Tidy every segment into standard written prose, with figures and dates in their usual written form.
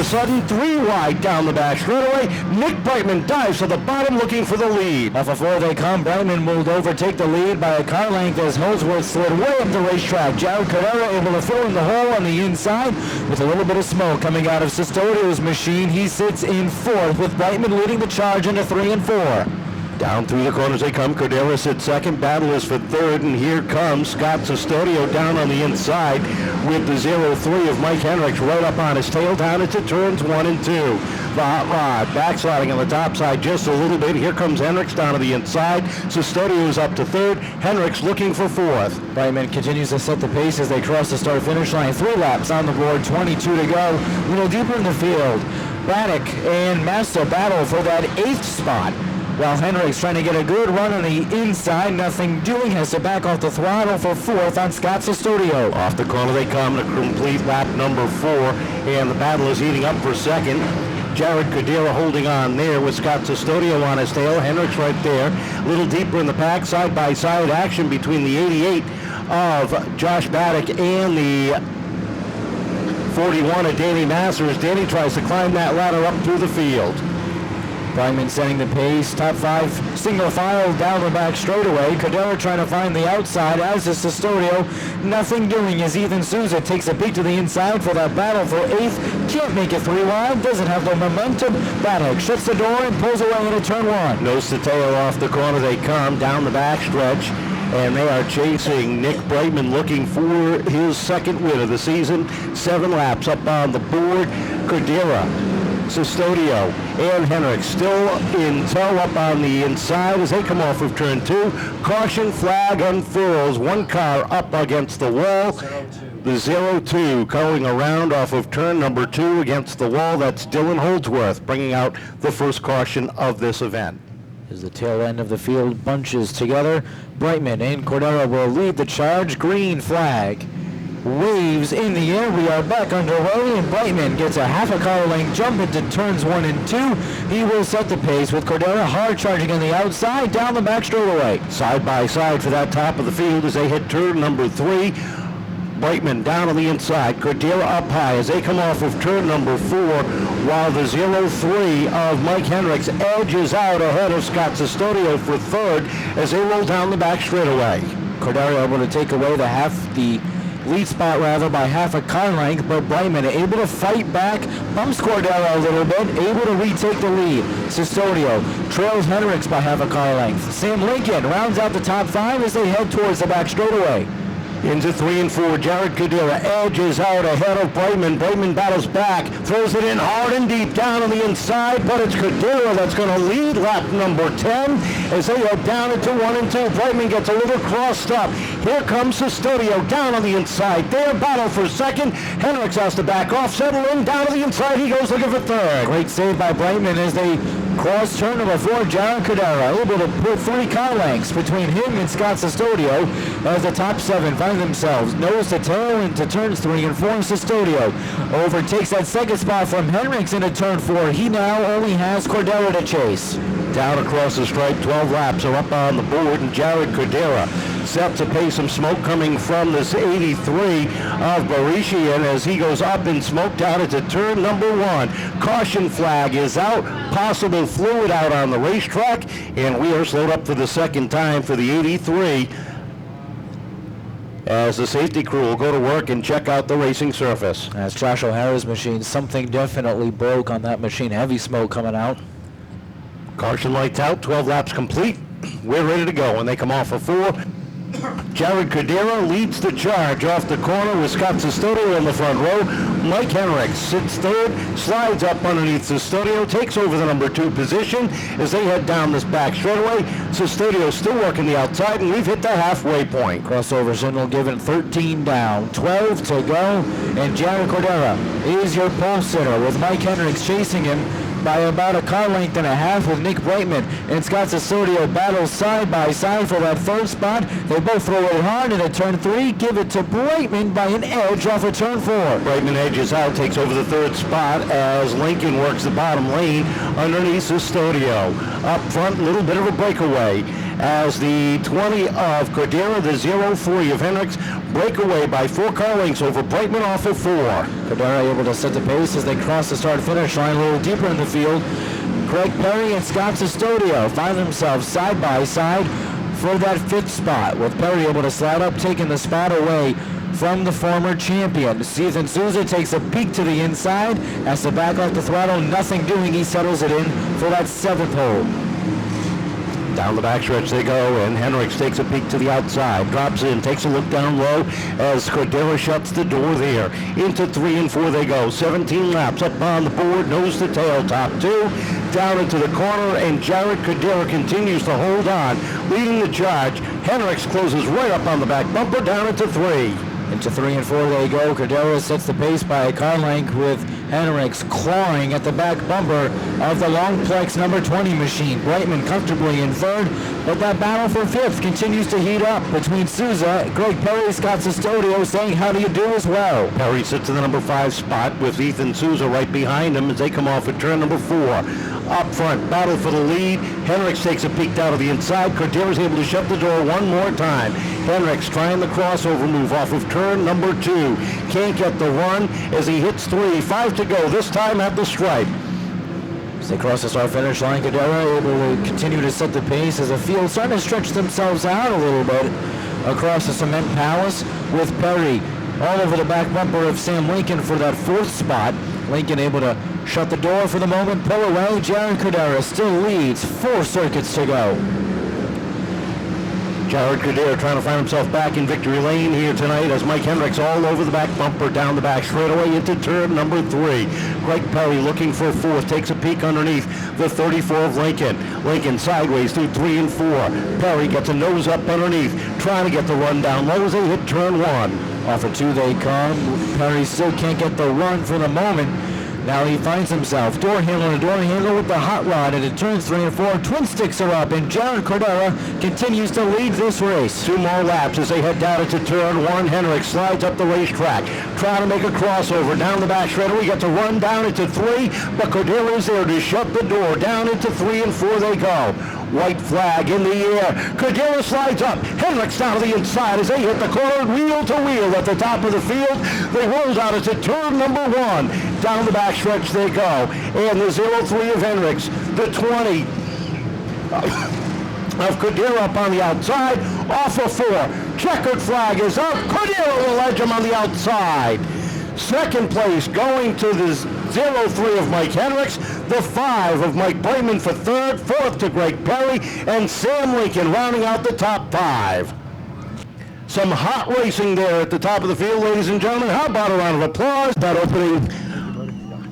a sudden, 3 wide down the back straightaway. Nick Brightman dives to the bottom looking for the lead. Off of 4 they come. Brightman will overtake the lead by a car length as Holdsworth slid way up the racetrack. Jared Cordeira able to fill in the hole on the inside with a little bit of smoke coming out of Cestodio's machine. He sits in 4th with Brightman leading the charge into 3 and 4. Down through the corners they come. Cordeira sits second. Battle is for third, and here comes Scott Cestodio down on the inside with the 0-3 of Mike Henriques right up on his tail down into turns 1 and 2. The hot rod backsliding on the top side just a little bit. Here comes Henriques down to the inside. Cestodio is up to third. Henriques looking for 4th. Brightman continues to set the pace as they cross the start-finish line. 3 laps on the board, 22 to go. A little deeper in the field, Braddock and Master battle for that 8th spot. While Henriques trying to get a good run on the inside, nothing doing, has to back off the throttle for 4th on Scott Cestodio. Off the corner they come to complete lap number 4, and the battle is heating up for 2nd. Jared Cordeira holding on there with Scott Cestodio on his tail. Henriques right there. A little deeper in the pack, side-by-side action between the 88 of Josh Braddock and the 41 of Danny Masser as Danny tries to climb that ladder up through the field. Brightman setting the pace, top 5 single file down the back straightaway. Cordeira trying to find the outside, as is Cestodio. Nothing doing as Ethan Souza takes a peek to the inside for that battle for 8th. Can't make it 3 wide, doesn't have the momentum. Braddock shuts the door and pulls away into turn 1. Nose to tail off the corner they come down the back stretch, and they are chasing Nick Brightman looking for his 2nd win of the season. 7 laps up on the board. Cordeira, Cestodio, and Henriques still in tow up on the inside as they come off of turn 2. Caution flag unfurls. 1 car up against the wall. The 0-2 going around off of turn number 2 against the wall. That's Dylan Holdsworth bringing out the first caution of this event. As the tail end of the field bunches together, Brightman and Cordeira will lead the charge. Green flag waves in the air. We are back underway, and Brightman gets a half a car length jump into turns 1 and 2. He will set the pace with Cordeira hard charging on the outside down the back straightaway. Side by side for that top of the field as they hit turn number 3. Brightman down on the inside, Cordeira up high as they come off of turn number 4, while the 0-3 of Mike Henriques edges out ahead of Scott Cestodio for 3rd as they roll down the back straightaway. Cordeira able to take away the lead spot by half a car length, but Brightman able to fight back, bumps Cordeira a little bit, able to retake the lead. Cestodio trails Henriques by half a car length. Sam Lincoln rounds out the top 5 as they head towards the back straightaway. Into 3 and 4, Jared Cordeira edges out ahead of Brightman. Brightman battles back, throws it in hard and deep down on the inside, but it's Cordeira that's going to lead lap number 10 as they head down into 1 and 2. Brightman gets a little crossed up. Here comes Cestodio down on the inside. Their battle for 2nd. Henriques has to back off, settle in, down to the inside. He goes looking for 3rd. Great save by Brightman as they cross turn number 4. Jared Cordeira able to put 3 car lengths between him and Scott Cestodio as the top 7 find themselves nose to tail into turns 3 and 4. Cestodio overtakes that 2nd spot from Henriques into turn 4. He now only has Cordeira to chase. Down across the stripe, 12 laps are up on the board, and Jared Cordeira set to pay some smoke coming from this 83 of Barishian as he goes up in smoke down into turn number 1. Caution flag is out, possible fluid out on the racetrack, and we are slowed up for the 2nd time for the 83 as the safety crew will go to work and check out the racing surface. As Josh O'Hara's machine, something definitely broke on that machine. Heavy smoke coming out. Caution lights out, 12 laps complete. We're ready to go when they come off of 4. Jared Cordeira leads the charge off the corner with Scott Cestodio in the front row. Mike Henriques sits 3rd, slides up underneath Cestodio, takes over the number 2 position as they head down this back straightaway. Cestodio still working the outside, and we've hit the halfway point. Crossover signal given, 13 down, 12 to go, and Jared Cordeira is your pole sitter with Mike Henriques chasing him by about a car length and a half with Nick Brightman and Scott Cestodio battle side by side for that 3rd spot. They both throw it hard into turn 3, give it to Brightman by an edge off of turn 4. Brightman edges out, takes over the 3rd spot as Lincoln works the bottom lane underneath Cestodio. Up front, a little bit of a breakaway as the 20 of Cordeira, the 03 of Henriques break away by 4 car lengths over Brightman off of 4. Cordeira able to set the pace as they cross the start-finish line a little deeper in the field. Greg Perry and Scott Cestodio find themselves side by side for that 5th spot, with Perry able to slide up, taking the spot away from the former champion. Ethan Souza takes a peek to the inside, has to back off the throttle, nothing doing, he settles it in for that 7th hole. Down the backstretch they go, and Henriques takes a peek to the outside, drops in, takes a look down low as Cordeira shuts the door there. Into 3 and 4 they go. 17 laps up on the board, nose to tail, top 2, down into the corner, and Jared Cordeira continues to hold on, leading the charge. Henriques closes right up on the back bumper, down into 3. Into 3 and 4 they go. Cordeira sets the pace by a car length, with Henriques clawing at the back bumper of the Longplex number 20 machine. Brightman comfortably in 3rd, but that battle for 5th continues to heat up between Souza, Greg Perry, Scott Cestodio saying how do you do as well. Perry sits in the number 5 spot with Ethan Souza right behind him as they come off at turn number 4. Up front, battle for the lead. Henriques takes a peek down to the inside. Cordeira's able to shut the door one more time. Henriques trying the crossover move off of turn number 2. Can't get the run as he hits 3. 5 to go, this time at the stripe. As they cross the start-finish line, Cordeira able to continue to set the pace as the field starting to stretch themselves out a little bit across the Cement Palace, with Perry all over the back bumper of Sam Lincoln for that 4th spot. Lincoln able to shut the door for the moment, pull away. Jared Cordeira still leads, 4 circuits to go. Jared Cordeira trying to find himself back in victory lane here tonight as Mike Henriques all over the back bumper, down the back straightaway into turn number 3. Greg Perry looking for 4th, takes a peek underneath the 34 of Lincoln. Lincoln sideways through 3 and 4. Perry gets a nose up underneath, trying to get the run down low as they hit turn 1. Off of 2 they come. Perry still can't get the run for the moment. Now he finds himself door handle with the hot rod into turns 3 and 4. Twin sticks are up, and Jared Cordeira continues to lead this race. 2 more laps as they head down into turn 1. Henriques slides up the racetrack, trying to make a crossover down the back straightaway. He gets a run down into 3, but Cordeira is there to shut the door. Down into 3 and 4 they go. White flag in the air. Cordeira slides up. Henriques down to the inside as they hit the corner, wheel to wheel at the top of the field. They roll down into turn number 1. Down the backstretch they go. And the 03 of Henriques, the 20 of Cordeira up on the outside, off of 4. Checkered flag is up. Cordeira will edge him on the outside. Second place going to the 03 of Mike Henriques, the 5 of Mike Brightman for 3rd, 4th to Greg Perry, and Sam Lincoln rounding out the top 5. Some hot racing there at the top of the field, ladies and gentlemen. How about a round of applause? That opening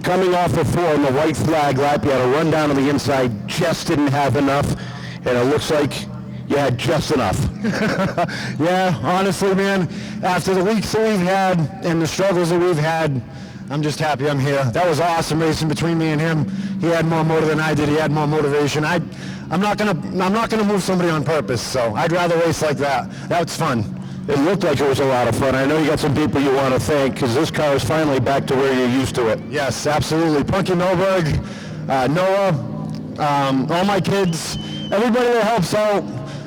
coming off of 4 in the white flag lap. You had a run down to the inside, just didn't have enough, and it looks like you had just enough. Yeah, honestly, man, after the weeks that we've had and the struggles that we've had, I'm just happy I'm here. That was awesome racing between me and him. He had more motor than I did. He had more motivation. I'm not gonna move somebody on purpose, so I'd rather race like that. That's fun. It looked like it was a lot of fun. I know you got some people you want to thank because this car is finally back to where you're used to it. Yes, absolutely. Punky Milberg, Noah, all my kids, everybody that helps out.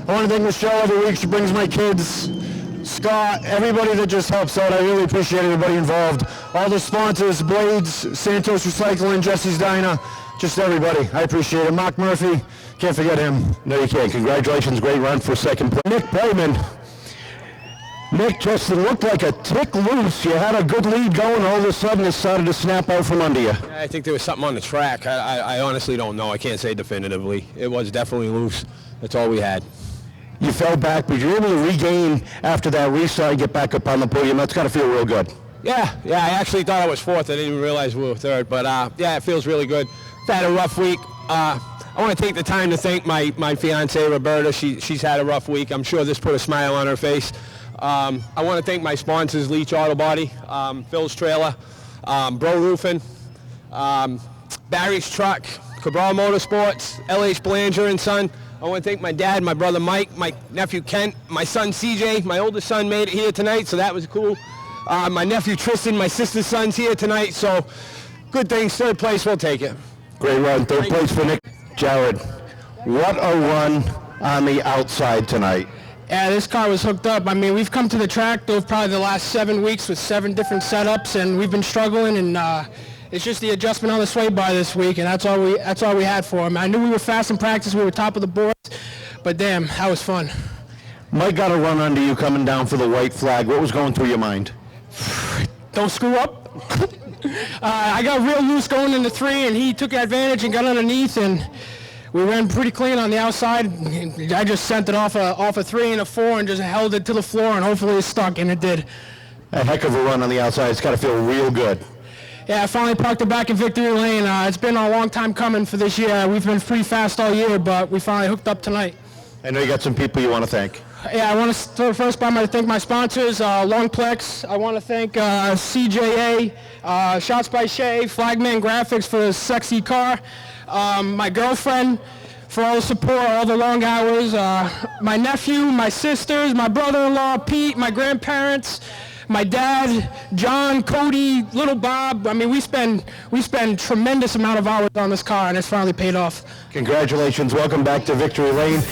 I want to thank Michelle every week. She brings my kids. Scott, everybody that just helps out. I really appreciate everybody involved. All the sponsors, Blades, Santos Recycling, Jesse's Diner, just everybody. I appreciate it. Mark Murphy, can't forget him. No, you can't. Congratulations. Great run for 2nd place. Nick Brightman. Nick, just looked like a tick loose. You had a good lead going. All of a sudden, it started to snap out from under you. I think there was something on the track. I honestly don't know. I can't say definitively. It was definitely loose. That's all we had. You fell back, but you were able to regain after that restart and get back up on the podium. That's got to feel real good. Yeah. I actually thought I was 4th. I didn't even realize we were 3rd. But, yeah, it feels really good. I've had a rough week. I want to take the time to thank my fiancée, Roberta. She's had a rough week. I'm sure this put a smile on her face. I want to thank my sponsors, Leach Auto Body, Phil's Trailer, Bro Roofing, Barry's Truck, Cabral Motorsports, LH Belanger and Son. I want to thank my dad, my brother Mike, my nephew Kent, my son CJ. My oldest son made it here tonight, so that was cool. My nephew Tristan, my sister's son's here tonight, so good things. 3rd place, we'll take it. Great run. 3rd place for Nick. Jared, what a run. on the outside tonight. Yeah, this car was hooked up. I mean, we've come to the track over probably the last 7 weeks with 7 different setups, and we've been struggling, and it's just the adjustment on the sway bar this week, and that's all we had for him. I knew we were fast in practice, we were top of the boards, but damn, that was fun. Mike got a run under you coming down for the white flag. What was going through your mind? Don't screw up. I got real loose going into 3, and he took advantage and got underneath, and we ran pretty clean on the outside. I just sent it off a 3 and a 4 and just held it to the floor, and hopefully it stuck, and it did. A heck of a run on the outside. It's got to feel real good. Yeah, I finally parked it back in victory lane. It's been a long time coming for this year. We've been pretty fast all year, but we finally hooked up tonight. I know you got some people you want to thank. Yeah, I want to start first by thank my sponsors, Longplex. I want to thank CJA, Shots by Shay, Flagman Graphics for the sexy car, my girlfriend for all the support, all the long hours, my nephew, my sisters, my brother-in-law, Pete, my grandparents, my dad, John, Cody, little Bob. I mean, we spend tremendous amount of hours on this car, and it's finally paid off. Congratulations. Welcome back to Victory Lane.